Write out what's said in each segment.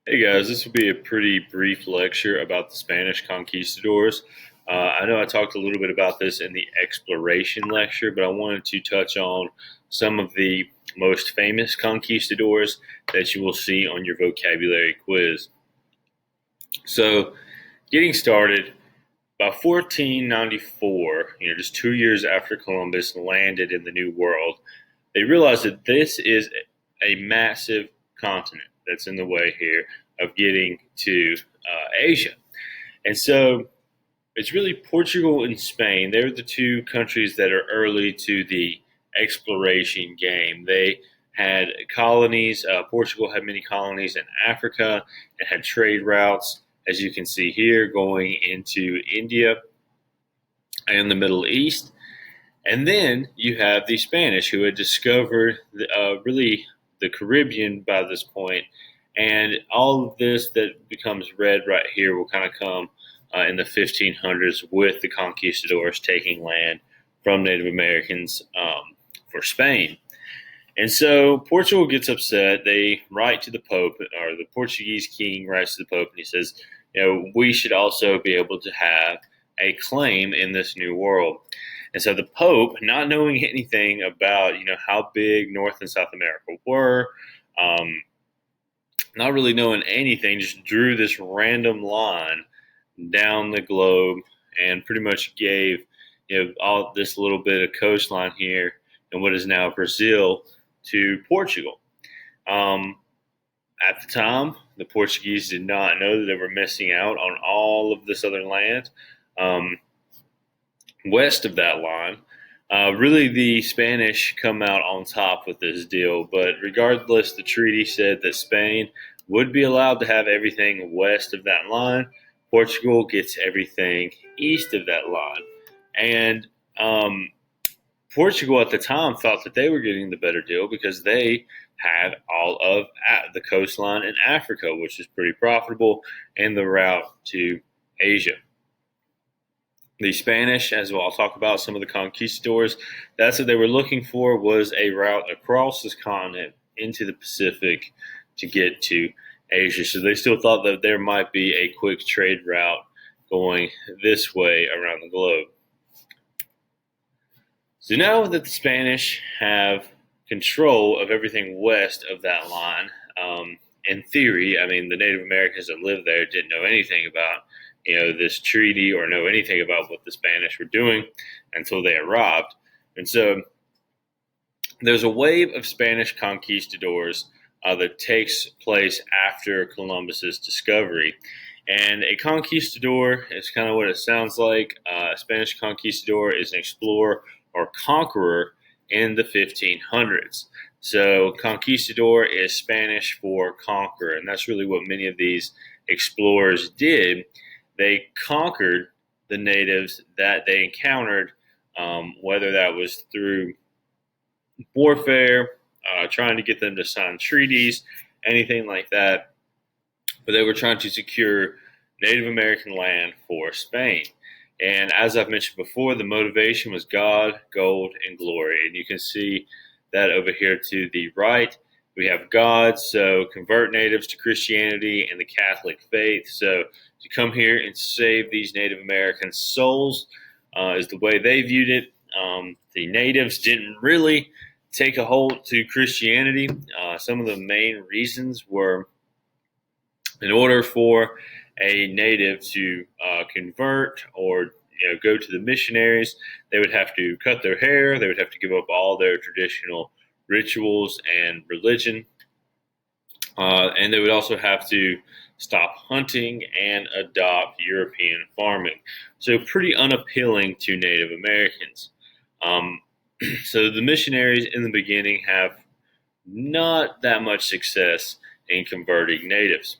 Hey guys, this will be a pretty brief lecture about the Spanish conquistadors. I know I talked a little bit about this in the exploration lecture, but I wanted to touch on some of the most famous conquistadors that you will see on your vocabulary quiz. So, getting started, by 1494, just 2 years after Columbus landed in the New World, they realized that this is a massive continent that's in the way here of getting to Asia. And so it's really Portugal and Spain. They're the two countries that are early to the exploration game. They had colonies. Portugal had many colonies in Africa and had trade routes, as you can see here, going into India and the Middle East. And then you have the Spanish, who had discovered really the Caribbean by this point. And all of this that becomes red right here will kind of come in the 1500s with the conquistadors taking land from Native Americans for Spain. And so Portugal gets upset. They write to the Pope, or the Portuguese king writes to the Pope, and he says, we should also be able to have a claim in this new world. And so the Pope, not knowing anything about, how big North and South America were, not really knowing anything, just drew this random line down the globe and pretty much gave, all this little bit of coastline here in what is now Brazil to Portugal. Um, at the time, the Portuguese did not know that they were missing out on all of this other land. Um, West of that line. Really, the Spanish come out on top with this deal, but regardless, the treaty said that Spain would be allowed to have everything west of that line. Portugal gets everything east of that line. And Portugal at the time thought that they were getting the better deal because they had all of the coastline in Africa, which is pretty profitable, and the route to Asia. The Spanish, as well, I'll talk about some of the conquistadors. That's what they were looking for, was a route across this continent into the Pacific to get to Asia. So they still thought that there might be a quick trade route going this way around the globe. So now that the Spanish have control of everything west of that line, in theory, I mean, the Native Americans that lived there didn't know anything about this treaty or know anything about what the Spanish were doing until they arrived. And so there's a wave of Spanish conquistadors that takes place after Columbus's discovery. And a conquistador is kind of what it sounds like. A Spanish conquistador is an explorer or conqueror in the 1500s. So conquistador is Spanish for conqueror, and that's really what many of these explorers did. They conquered the natives that they encountered, whether that was through warfare, trying to get them to sign treaties, anything like that. But they were trying to secure Native American land for Spain. And as I've mentioned before, the motivation was God, gold, and glory. And you can see that over here to the right. We have God, so convert natives to Christianity and the Catholic faith. So to come here and save these Native American souls is the way they viewed it. The natives didn't really take a hold to Christianity. Some of the main reasons were, in order for a native to convert or go to the missionaries, they would have to cut their hair. They would have to give up all their traditional rituals and religion. And they would also have to stop hunting and adopt European farming. So pretty unappealing to Native Americans. So the missionaries in the beginning have not that much success in converting natives.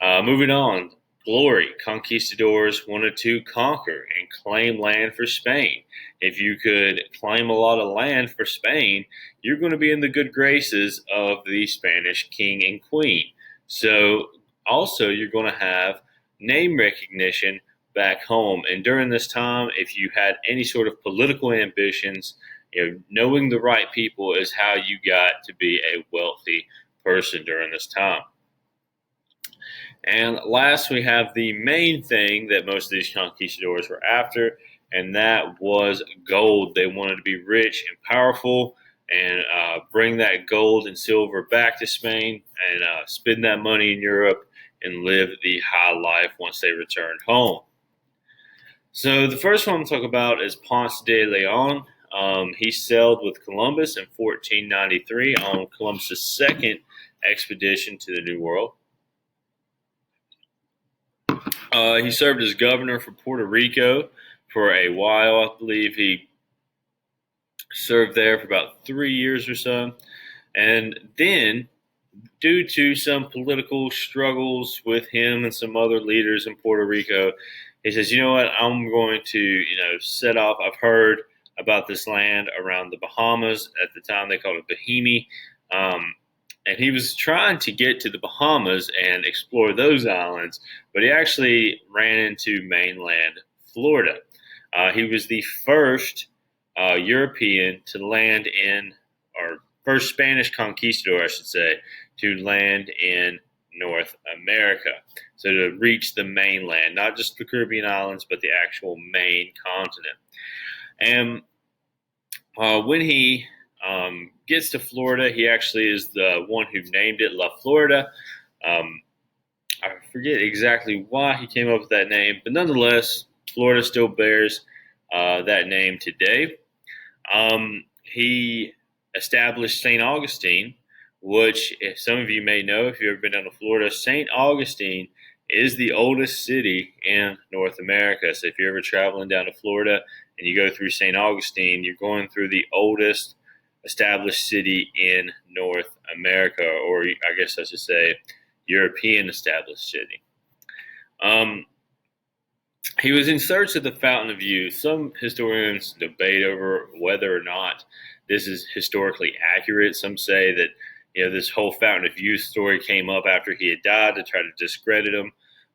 Moving on, glory. Conquistadors wanted to conquer and claim land for Spain. If you could claim a lot of land for Spain, you're going to be in the good graces of the Spanish king and queen. So also you're going to have name recognition back home. And during this time, if you had any sort of political ambitions, knowing the right people is how you got to be a wealthy person during this time. And last, we have the main thing that most of these conquistadors were after, and that was gold. They wanted to be rich and powerful and bring that gold and silver back to Spain and spend that money in Europe and live the high life once they returned home. So the first one I'm talk about is Ponce de Leon. He sailed with Columbus in 1493 on Columbus's second expedition to the New World. He served as governor for Puerto Rico for a while. I believe he served there for about 3 years or so. And then, due to some political struggles with him and some other leaders in Puerto Rico, he says, "You know what? I'm going to, set off. I've heard about this land around the Bahamas. At the time, they called it Bahimi. And he was trying to get to the Bahamas and explore those islands, but he actually ran into mainland Florida. He was the first European to land in, or first Spanish conquistador, I should say, to land in North America. So to reach the mainland, not just the Caribbean islands, but the actual main continent. And when he gets to Florida, he actually is the one who named it La Florida. I forget exactly why he came up with that name, but nonetheless, Florida still bears that name today. He established St. Augustine, which, if some of you may know, if you've ever been down to Florida, St. Augustine is the oldest city in North America. So if you're ever traveling down to Florida and you go through St. Augustine, you're going through the oldest established city in North America, or I guess I should say European established city. He was in search of the Fountain of Youth. Some historians debate over whether or not this is historically accurate. Some say that this whole Fountain of Youth story came up after he had died to try to discredit him.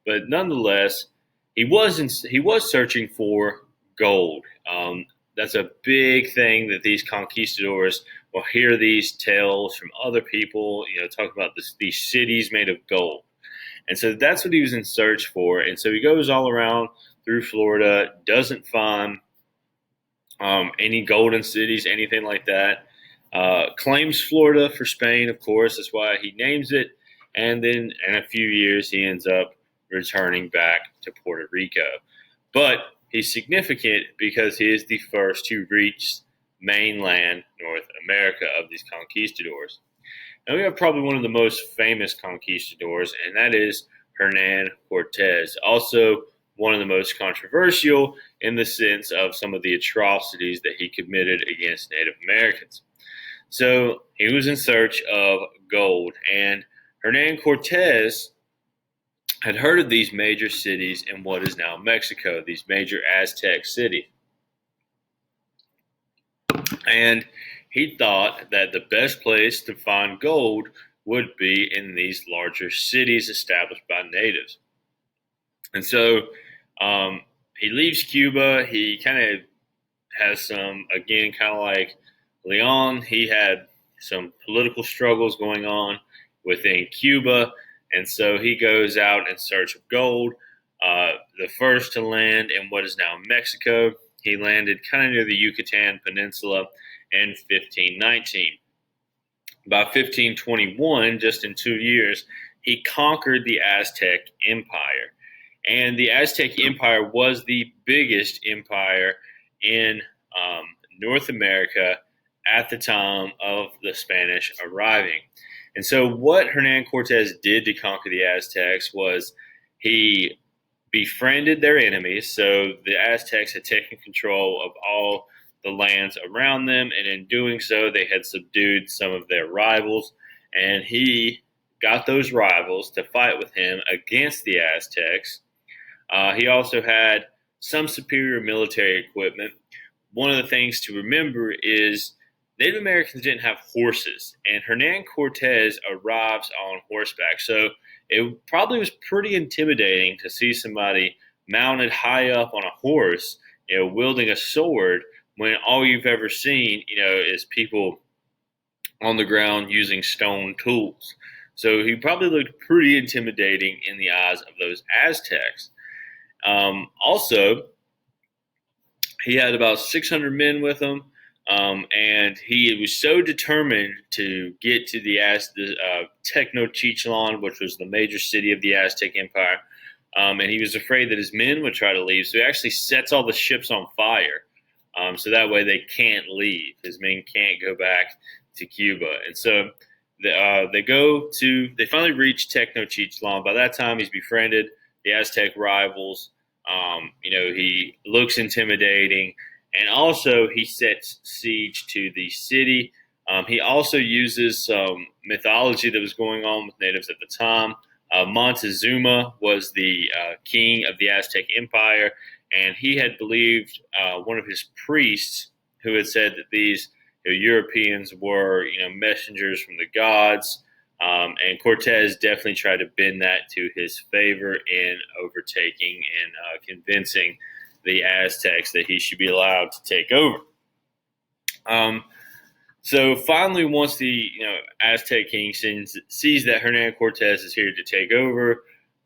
But nonetheless, he was searching for gold. That's a big thing that these conquistadors will hear these tales from other people, talk about these cities made of gold. And so that's what he was in search for. And so he goes all around through Florida, doesn't find any golden cities, anything like that. Claims Florida for Spain, of course. That's why he names it. And then in a few years, he ends up returning back to Puerto Rico. But he's significant because he is the first to reach mainland North America of these conquistadors. And we have probably one of the most famous conquistadors, and that is Hernan Cortez. Also, one of the most controversial in the sense of some of the atrocities that he committed against Native Americans. So he was in search of gold, and Hernan Cortez had heard of these major cities in what is now Mexico, these major Aztec cities. And he thought that the best place to find gold would be in these larger cities established by natives. And so he leaves Cuba. He kind of has some, again, kind of like Leon, he had some political struggles going on within Cuba. And so he goes out in search of gold. The first to land in what is now Mexico, he landed kind of near the Yucatan Peninsula in 1519. By 1521, just in 2 years, he conquered the Aztec Empire. And the Aztec Empire was the biggest empire in North America at the time of the Spanish arriving. And so what Hernan Cortez did to conquer the Aztecs was he befriended their enemies. So the Aztecs had taken control of all the lands around them, and in doing so, they had subdued some of their rivals, and he got those rivals to fight with him against the Aztecs. He also had some superior military equipment. One of the things to remember is Native Americans didn't have horses, and Hernan Cortez arrives on horseback. So it probably was pretty intimidating to see somebody mounted high up on a horse, wielding a sword, when all you've ever seen, is people on the ground using stone tools. So he probably looked pretty intimidating in the eyes of those Aztecs. Also, he had about 600 men with him, and he was so determined to get to the Tenochtitlan, which was the major city of the Aztec Empire, and he was afraid that his men would try to leave. So he actually sets all the ships on fire, so that way they can't leave. His men can't go back to Cuba, and so they finally reach Tenochtitlan. By that time, he's befriended the Aztec rivals. He looks intimidating, and also he sets siege to the city. He also uses some mythology that was going on with natives at the time. Montezuma was the king of the Aztec Empire, and he had believed one of his priests who had said that these Europeans were messengers from the gods. And Cortez definitely tried to bend that to his favor in overtaking and convincing the Aztecs that he should be allowed to take over. So finally, once the Aztec king sees that Hernan Cortez is here to take over,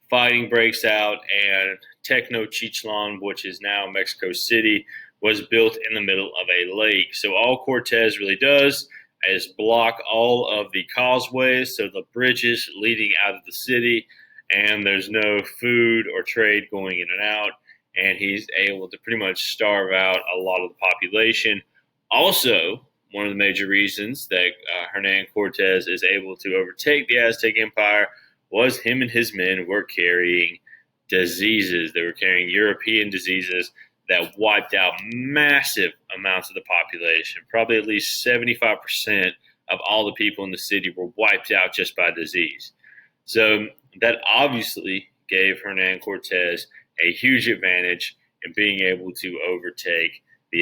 fighting breaks out, and Tenochtitlan, which is now Mexico City, was built in the middle of a lake. So all Cortez really does is block all of the causeways, so the bridges leading out of the city, and there's no food or trade going in and out, and he's able to pretty much starve out a lot of the population. Also, one of the major reasons that Hernan Cortez is able to overtake the Aztec Empire was him and his men were carrying diseases. They were carrying European diseases that wiped out massive amounts of the population. Probably at least 75% of all the people in the city were wiped out just by disease. So that obviously gave Hernan Cortez a huge advantage in being able to overtake